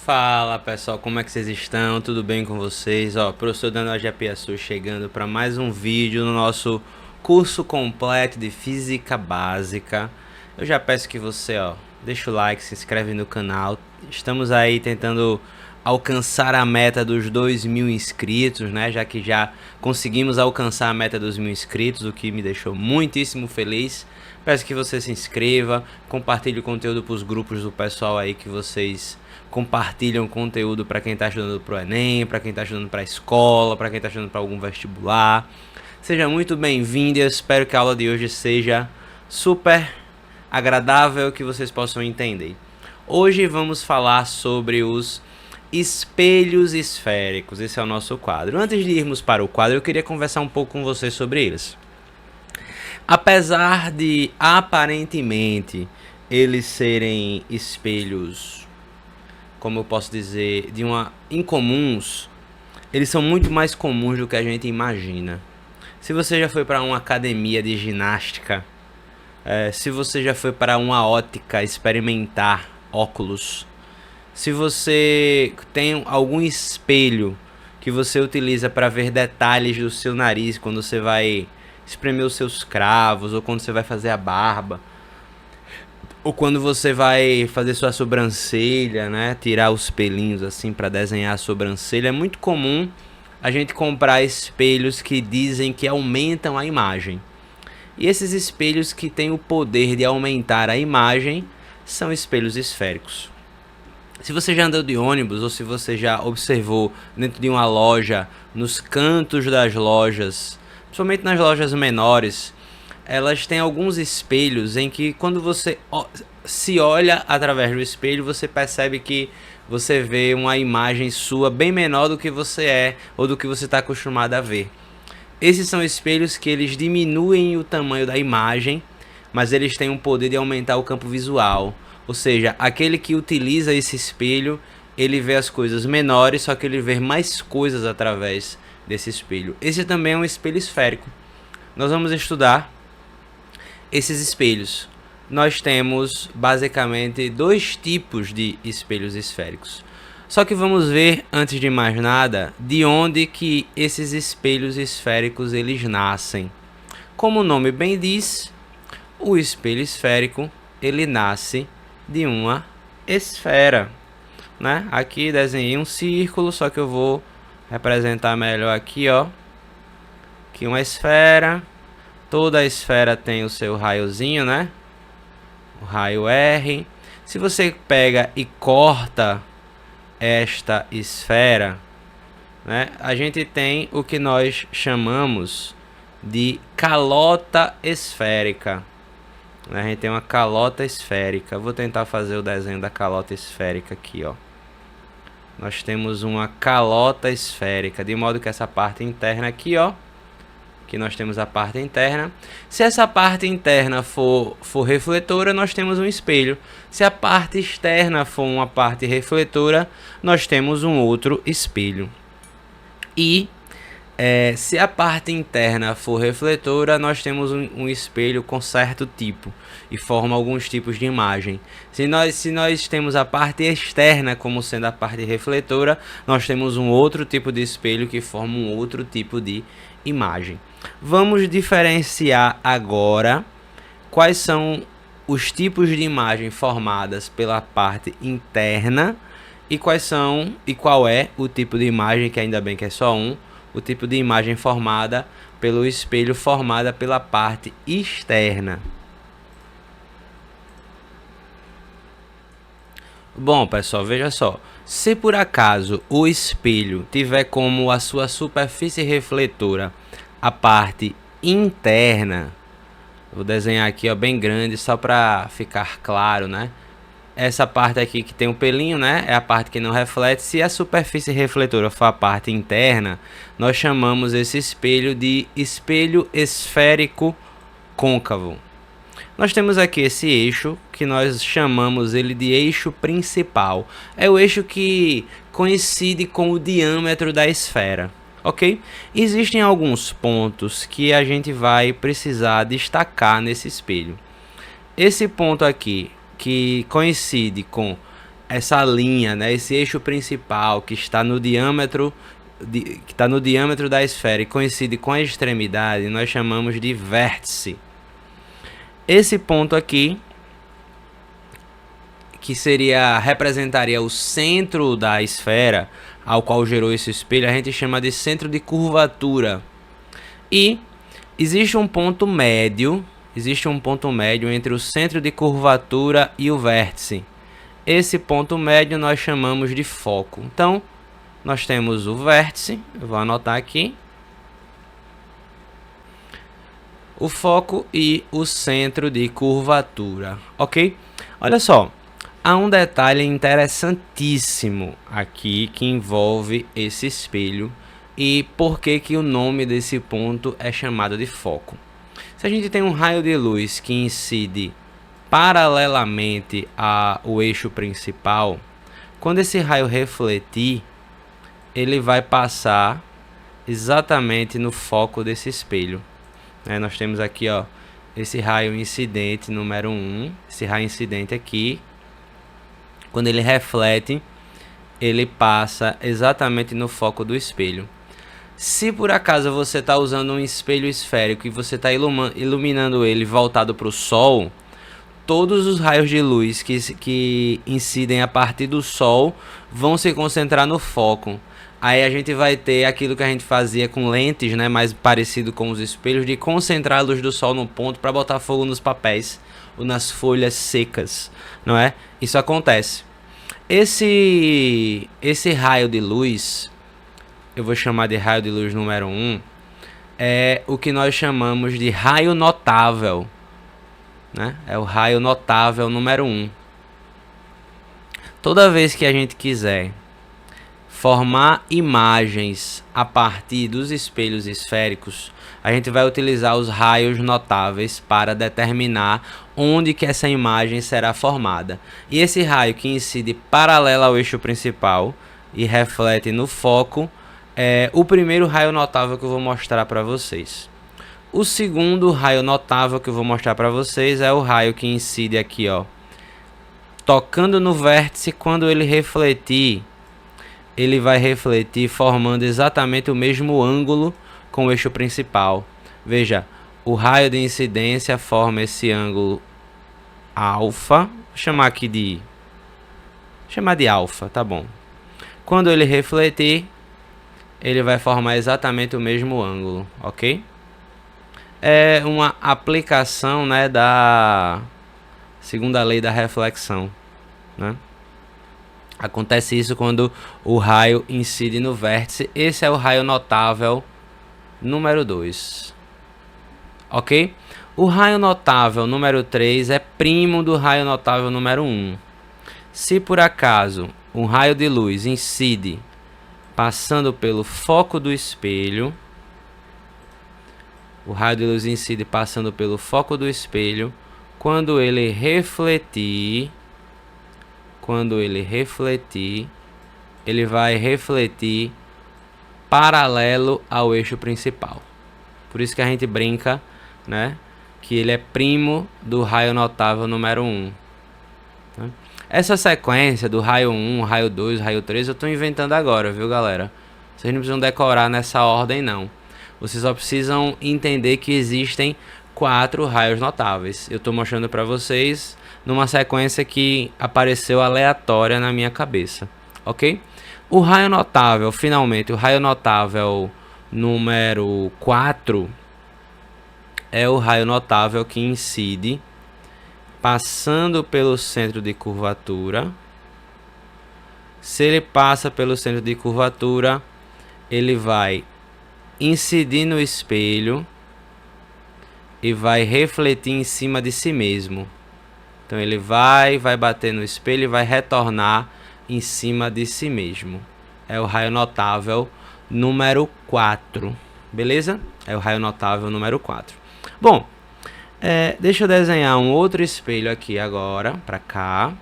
Fala pessoal, como é que vocês estão? Tudo bem com vocês? Professor Daniel Japiaçu chegando para mais um vídeo no nosso curso completo de Física Básica. Eu já peço que você, deixa o like, se inscreve no canal. Estamos aí tentando alcançar a meta dos 2.000 inscritos, né? Já que já conseguimos alcançar a meta dos 1.000 inscritos, o que me deixou muitíssimo feliz. Peço que você se inscreva, compartilhe o conteúdo para os grupos do pessoal aí que vocês compartilham conteúdo para quem está estudando para o Enem, para quem está estudando para a escola, para quem está estudando para algum vestibular. Seja muito bem-vindo e eu espero que a aula de hoje seja super agradável, que vocês possam entender. Hoje vamos falar sobre os espelhos esféricos. Esse é o nosso quadro. Antes de irmos para o quadro, eu queria conversar um pouco com vocês sobre eles. Apesar de aparentemente eles serem espelhos, como eu posso dizer, incomuns, eles são muito mais comuns do que a gente imagina. Se você já foi para uma academia de ginástica, se você já foi para uma ótica experimentar óculos, se você tem algum espelho que você utiliza para ver detalhes do seu nariz quando você vai espremer os seus cravos, ou quando você vai fazer a barba, ou quando você vai fazer sua sobrancelha, né? Tirar os pelinhos assim para desenhar a sobrancelha. É muito comum a gente comprar espelhos que dizem que aumentam a imagem. E esses espelhos que têm o poder de aumentar a imagem são espelhos esféricos. Se você já andou de ônibus ou se você já observou dentro de uma loja, nos cantos das lojas, principalmente nas lojas menores, elas têm alguns espelhos em que quando você se olha através do espelho, você percebe que você vê uma imagem sua bem menor do que você é ou do que você está acostumado a ver. Esses são espelhos que eles diminuem o tamanho da imagem, mas eles têm o poder de aumentar o campo visual. Ou seja, aquele que utiliza esse espelho, ele vê as coisas menores, só que ele vê mais coisas através desse espelho. Esse também é um espelho esférico. Nós vamos estudar esses espelhos. Nós temos basicamente dois tipos de espelhos esféricos. Só que vamos ver, antes de mais nada, de onde que esses espelhos esféricos eles nascem. Como o nome bem diz, o espelho esférico ele nasce de uma esfera, né? Aqui desenhei um círculo, só que eu vou representar melhor aqui, aqui uma esfera. Toda a esfera tem o seu raiozinho, né? O raio R. Se você pega e corta esta esfera, né, a gente tem o que nós chamamos de calota esférica. A gente tem uma calota esférica. Vou tentar fazer o desenho da calota esférica aqui, Nós temos uma calota esférica, de modo que essa parte interna aqui, que nós temos a parte interna. Se essa parte interna for refletora, nós temos um espelho. Se a parte externa for uma parte refletora, nós temos um outro espelho. E se a parte interna for refletora, nós temos um espelho com certo tipo e forma alguns tipos de imagem. Se nós temos a parte externa como sendo a parte refletora, nós temos um outro tipo de espelho que forma um outro tipo de imagem. Vamos diferenciar agora quais são os tipos de imagem formadas pela parte interna e qual é o tipo de imagem, que ainda bem que é só o tipo de imagem formada pelo espelho formada pela parte externa. Bom, pessoal, veja só. Se por acaso o espelho tiver como a sua superfície refletora a parte interna, vou desenhar aqui bem grande só para ficar claro, né? Essa parte aqui que tem um pelinho, né, é a parte que não reflete. Se a superfície refletora for a parte interna, nós chamamos esse espelho de espelho esférico côncavo. Nós temos aqui esse eixo que nós chamamos ele de eixo principal. É o eixo que coincide com o diâmetro da esfera, ok? Existem alguns pontos que a gente vai precisar destacar nesse espelho. Esse ponto aqui, que coincide com essa linha, né, esse eixo principal que está no diâmetro da esfera e coincide com a extremidade, nós chamamos de vértice. Esse ponto aqui, que representaria o centro da esfera ao qual gerou esse espelho, a gente chama de centro de curvatura. E existe um ponto médio entre o centro de curvatura e o vértice. Esse ponto médio nós chamamos de foco. Então, nós temos o vértice, eu vou anotar aqui, o foco e o centro de curvatura, ok? Olha só, há um detalhe interessantíssimo aqui que envolve esse espelho e por que o nome desse ponto é chamado de foco. Se a gente tem um raio de luz que incide paralelamente ao eixo principal, quando esse raio refletir, ele vai passar exatamente no foco desse espelho. Nós temos aqui, ó, esse raio incidente número 1, esse raio incidente aqui, quando ele reflete, ele passa exatamente no foco do espelho. Se por acaso você está usando um espelho esférico e você está iluminando ele voltado para o Sol, todos os raios de luz que incidem a partir do Sol vão se concentrar no foco. Aí a gente vai ter aquilo que a gente fazia com lentes, né, mais parecido com os espelhos, de concentrar a luz do Sol no ponto para botar fogo nos papéis ou nas folhas secas, não é? Isso acontece. Esse raio de luz, eu vou chamar de raio de luz número 1, é o que nós chamamos de raio notável, né? É o raio notável número 1. Toda vez que a gente quiser formar imagens a partir dos espelhos esféricos, a gente vai utilizar os raios notáveis para determinar onde que essa imagem será formada. E esse raio que incide paralelo ao eixo principal e reflete no foco é o primeiro raio notável que eu vou mostrar para vocês. O segundo raio notável que eu vou mostrar para vocês é o raio que incide aqui, ó, tocando no vértice. Quando ele refletir, ele vai refletir formando exatamente o mesmo ângulo com o eixo principal. Veja, o raio de incidência forma esse ângulo alfa. Vou chamar aqui de alfa, tá bom. Quando ele refletir, ele vai formar exatamente o mesmo ângulo, ok? É uma aplicação, né, da segunda lei da reflexão, né? Acontece isso quando o raio incide no vértice. Esse é o raio notável número 2. Ok? O raio notável número 3 é primo do raio notável número 1. Se por acaso um raio de luz incide passando pelo foco do espelho, o raio de luz incide passando pelo foco do espelho, quando ele refletir, ele vai refletir paralelo ao eixo principal. Por isso que a gente brinca, né, que ele é primo do raio notável número 1. Essa sequência do raio 1, raio 2, raio 3, eu estou inventando agora, viu, galera? Vocês não precisam decorar nessa ordem, não. Vocês só precisam entender que existem 4 raios notáveis. Eu estou mostrando para vocês numa sequência que apareceu aleatória na minha cabeça, ok? O raio notável, finalmente, o raio notável número 4 é o raio notável que incide passando pelo centro de curvatura. Se ele passa pelo centro de curvatura, ele vai incidir no espelho e vai refletir em cima de si mesmo. Então ele vai bater no espelho e vai retornar em cima de si mesmo. É o raio notável número 4. Beleza? É o raio notável número 4. Bom, deixa eu desenhar um outro espelho aqui agora, para cá.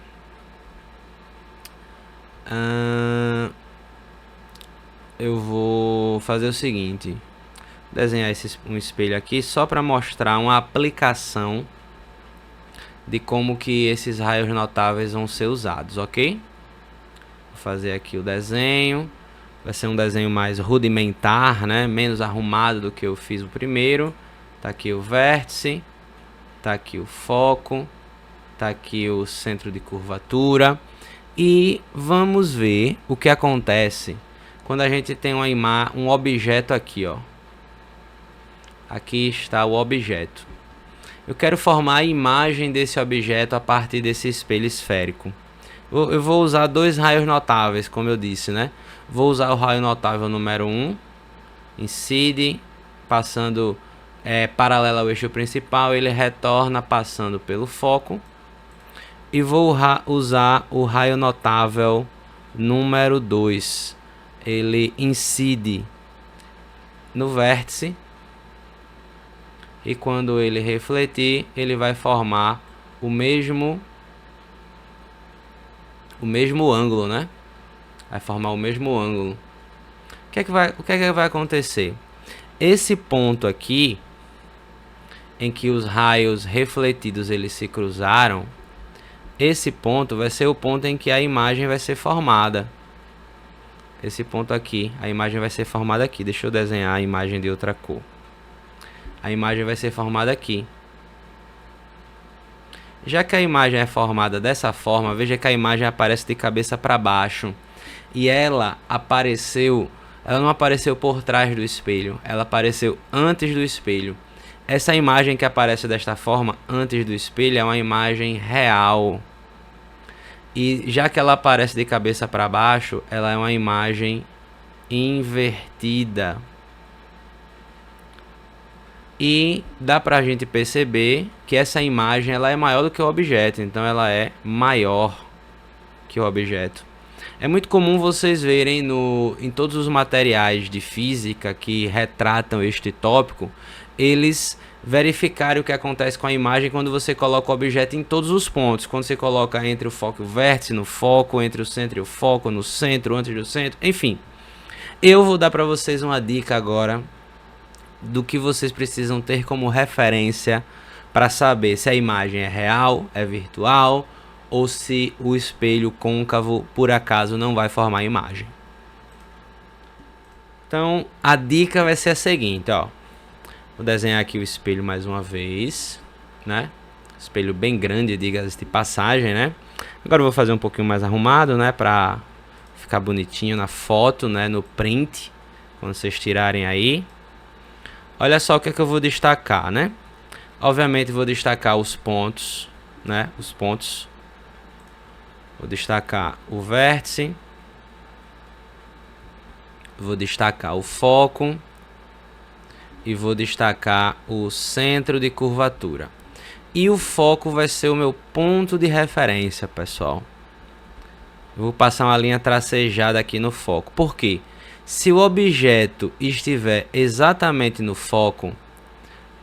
Eu vou fazer o seguinte. Desenhar um espelho aqui só para mostrar uma aplicação de como que esses raios notáveis vão ser usados, ok? Vou fazer aqui o desenho. Vai ser um desenho mais rudimentar, né? Menos arrumado do que eu fiz o primeiro. Tá aqui o vértice. Tá aqui o foco. Tá aqui o centro de curvatura. E vamos ver o que acontece quando a gente tem um objeto aqui, ó. Aqui está o objeto. Eu quero formar a imagem desse objeto a partir desse espelho esférico. Eu vou usar dois raios notáveis, como eu disse, né? Vou usar o raio notável número 1, incide, passando paralelo ao eixo principal, ele retorna passando pelo foco. E vou usar o raio notável número 2, ele incide no vértice. E quando ele refletir, ele vai formar o mesmo ângulo, né? Vai formar o mesmo ângulo. O que é que vai acontecer? Esse ponto aqui, em que os raios refletidos eles se cruzaram, esse ponto vai ser o ponto em que a imagem vai ser formada. Esse ponto aqui, a imagem vai ser formada aqui. Deixa eu desenhar a imagem de outra cor. A imagem vai ser formada aqui. Já que a imagem é formada dessa forma, veja que a imagem aparece de cabeça para baixo. E ela não apareceu por trás do espelho, ela apareceu antes do espelho. Essa imagem que aparece desta forma, antes do espelho, é uma imagem real. E já que ela aparece de cabeça para baixo, ela é uma imagem invertida. E dá pra gente perceber que essa imagem ela é maior do que o objeto, então ela é maior que o objeto. É muito comum vocês verem em todos os materiais de física que retratam este tópico, eles verificarem o que acontece com a imagem quando você coloca o objeto em todos os pontos. Quando você coloca entre o foco e o vértice, no foco, entre o centro e o foco, no centro, antes do centro, enfim. Eu vou dar para vocês uma dica agora do que vocês precisam ter como referência para saber se a imagem é real, é virtual, ou se o espelho côncavo por acaso não vai formar imagem. Então a dica vai ser a seguinte, ó. Vou desenhar aqui o espelho mais uma vez, né? Espelho bem grande, diga-se de passagem, né? Agora eu vou fazer um pouquinho mais arrumado, né? Para ficar bonitinho na foto, né? No print, quando vocês tirarem aí. Olha só o que é que eu vou destacar, né? Obviamente vou destacar os pontos, né? Os pontos. Vou destacar o vértice. Vou destacar o foco. E vou destacar o centro de curvatura. E o foco vai ser o meu ponto de referência, pessoal. Eu vou passar uma linha tracejada aqui no foco. Por quê? Se o objeto estiver exatamente no foco,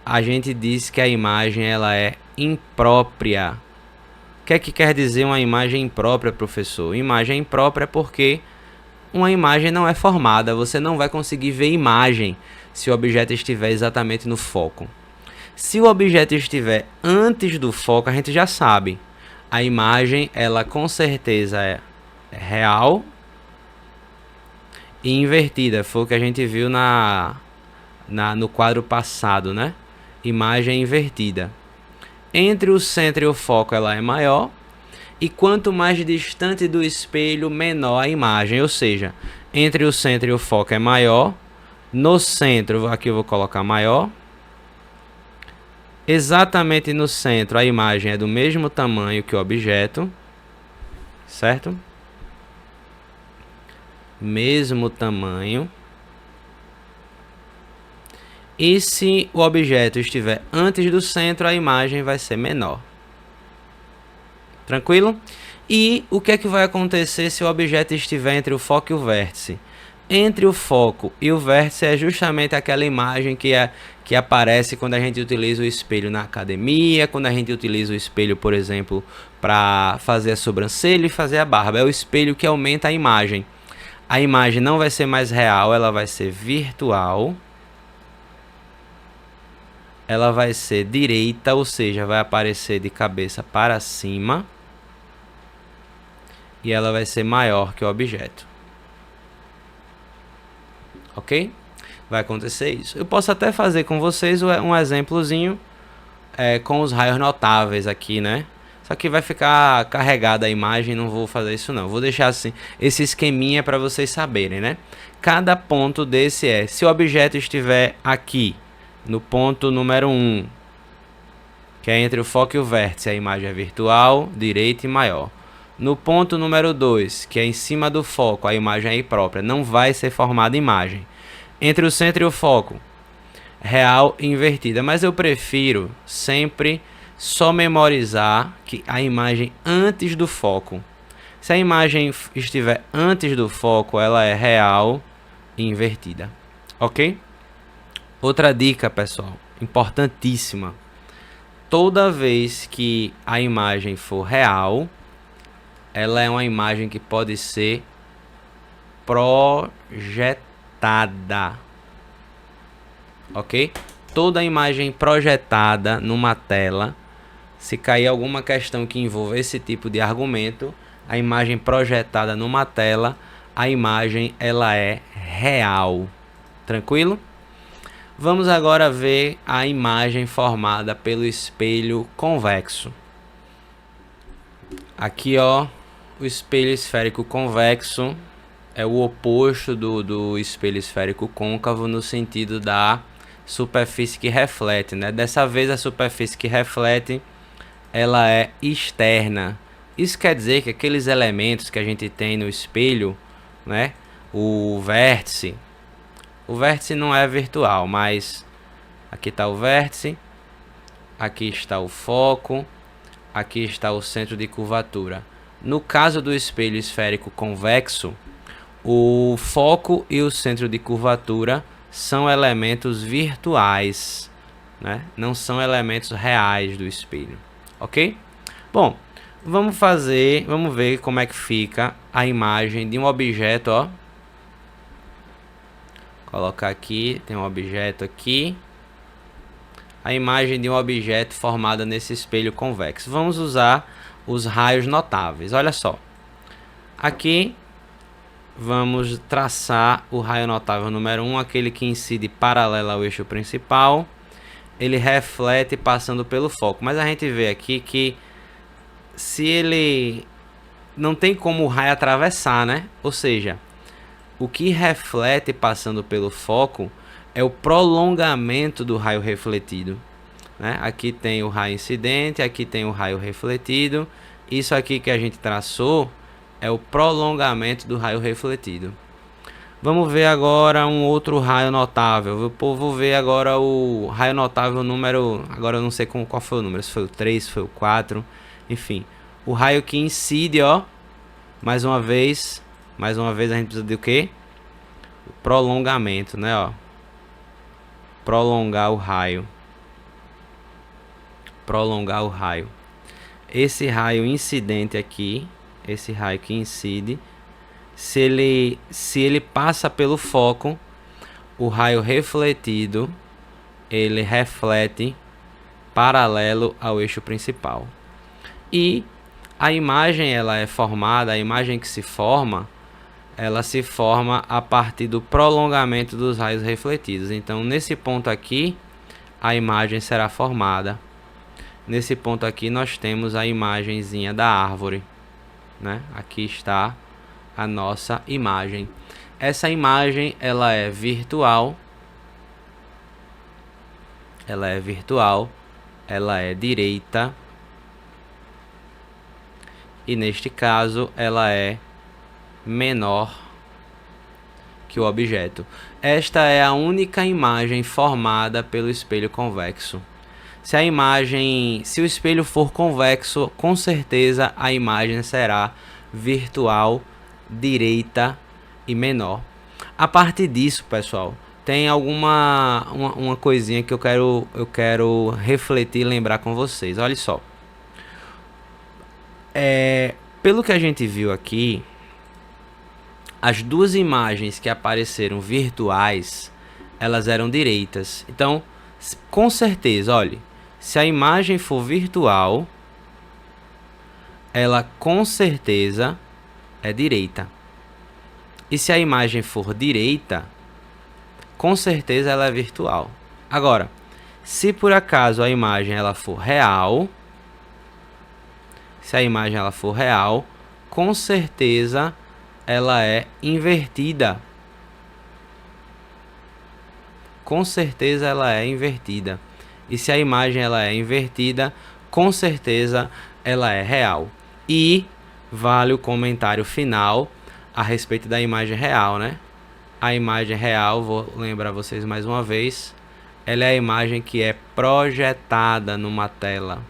a gente diz que a imagem ela é imprópria. O que é que quer dizer uma imagem imprópria, professor? Imagem imprópria é porque uma imagem não é formada. Você não vai conseguir ver imagem se o objeto estiver exatamente no foco. Se o objeto estiver antes do foco, a gente já sabe. A imagem, ela com certeza é real e invertida. Foi o que a gente viu no quadro passado, né? Imagem invertida. Entre o centro e o foco ela é maior. E quanto mais distante do espelho, menor a imagem. Ou seja, entre o centro e o foco é maior. No centro, aqui eu vou colocar maior. Exatamente no centro a imagem é do mesmo tamanho que o objeto. Certo? Mesmo tamanho. E se o objeto estiver antes do centro, a imagem vai ser menor. Tranquilo? E o que é que vai acontecer se o objeto estiver entre o foco e o vértice? Entre o foco e o vértice é justamente aquela imagem que aparece quando a gente utiliza o espelho na academia, quando a gente utiliza o espelho, por exemplo, para fazer a sobrancelha e fazer a barba. É o espelho que aumenta a imagem. A imagem não vai ser mais real, ela vai ser virtual. Ela vai ser direita, ou seja, vai aparecer de cabeça para cima. e ela vai ser maior que o objeto. Ok? Vai acontecer isso. Eu posso até fazer com vocês um exemplozinho com os raios notáveis aqui, né? Só que vai ficar carregada a imagem, não vou fazer isso não. Vou deixar assim, esse esqueminha para vocês saberem, né? Cada ponto desse se o objeto estiver aqui, no ponto número 1, que é entre o foco e o vértice, a imagem é virtual, direita e maior. No ponto número 2, que é em cima do foco, a imagem é imprópria, não vai ser formada imagem. Entre o centro e o foco, real e invertida, mas eu prefiro sempre só memorizar que a imagem antes do foco. Se a imagem estiver antes do foco, ela é real e invertida. Ok? Outra dica, pessoal, importantíssima. Toda vez que a imagem for real, ela é uma imagem que pode ser projetada. Ok? Toda imagem projetada numa tela, se cair alguma questão que envolva esse tipo de argumento, a imagem projetada numa tela, a imagem ela é real. Tranquilo? Vamos agora ver a imagem formada pelo espelho convexo. Aqui, ó, o espelho esférico convexo é o oposto do espelho esférico côncavo no sentido da superfície que reflete, né? Dessa vez a superfície que reflete ela é externa. Isso quer dizer que aqueles elementos que a gente tem no espelho, né? O vértice não é virtual, mas aqui está o vértice, aqui está o foco, aqui está o centro de curvatura. No caso do espelho esférico convexo, o foco e o centro de curvatura são elementos virtuais, né? Não são elementos reais do espelho, ok? Bom, vamos ver como é que fica a imagem de um objeto, ó. Colocar aqui, tem um objeto aqui. A imagem de um objeto formada nesse espelho convexo. Vamos usar os raios notáveis. Olha só. Aqui vamos traçar o raio notável número 1, aquele que incide paralelo ao eixo principal. Ele reflete passando pelo foco. Mas a gente vê aqui que se ele não tem como o raio atravessar, né? Ou seja, o que reflete passando pelo foco é o prolongamento do raio refletido, né? Aqui tem o raio incidente, aqui tem o raio refletido. Isso aqui que a gente traçou é o prolongamento do raio refletido. Vamos ver agora um outro raio notável. Vou ver agora o raio notável número... Agora eu não sei qual foi o número, se foi o 3, se foi o 4. Enfim, o raio que incide, ó. Mais uma vez a gente precisa de o quê? Prolongamento, né, ó. Prolongar o raio. Prolongar o raio. Esse raio incidente aqui, esse raio que incide, se ele passa pelo foco, o raio refletido, ele reflete paralelo ao eixo principal. E a imagem ela é formada, a imagem que se forma, ela se forma a partir do prolongamento dos raios refletidos. Então, nesse ponto aqui, a imagem será formada. Nesse ponto aqui, nós temos a imagenzinha da árvore, né? Aqui está a nossa imagem. Essa imagem, ela é virtual. Ela é virtual. Ela é direita. E neste caso, ela é menor que o objeto. Esta é a única imagem formada pelo espelho convexo. Se o espelho for convexo, com certeza a imagem será virtual, direita e menor. A partir disso, pessoal, tem uma coisinha que eu quero refletir e lembrar com vocês. Olha só. Pelo que a gente viu aqui, as duas imagens que apareceram virtuais, elas eram direitas. Então, com certeza, olha, se a imagem for virtual, ela com certeza é direita. E se a imagem for direita, com certeza ela é virtual. Agora, se por acaso a imagem ela for real, com certeza ela é invertida. Com certeza ela é invertida. E se a imagem ela é invertida, com certeza ela é real. E vale o comentário final a respeito da imagem real, né? A imagem real, vou lembrar vocês mais uma vez, ela é a imagem que é projetada numa tela.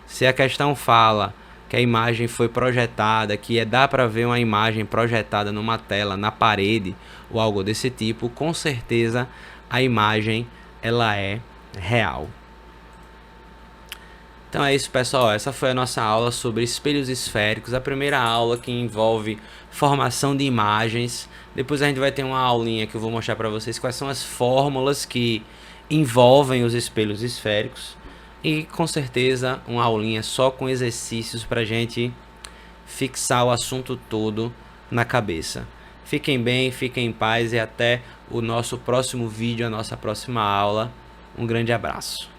Se a questão fala que a imagem foi projetada, que dá para ver uma imagem projetada numa tela, na parede ou algo desse tipo, com certeza a imagem ela é real. Então é isso, pessoal. Essa foi a nossa aula sobre espelhos esféricos, a primeira aula que envolve formação de imagens. Depois a gente vai ter uma aulinha que eu vou mostrar para vocês quais são as fórmulas que envolvem os espelhos esféricos. E com certeza uma aulinha só com exercícios para a gente fixar o assunto todo na cabeça. Fiquem bem, fiquem em paz e até o nosso próximo vídeo, a nossa próxima aula. Um grande abraço.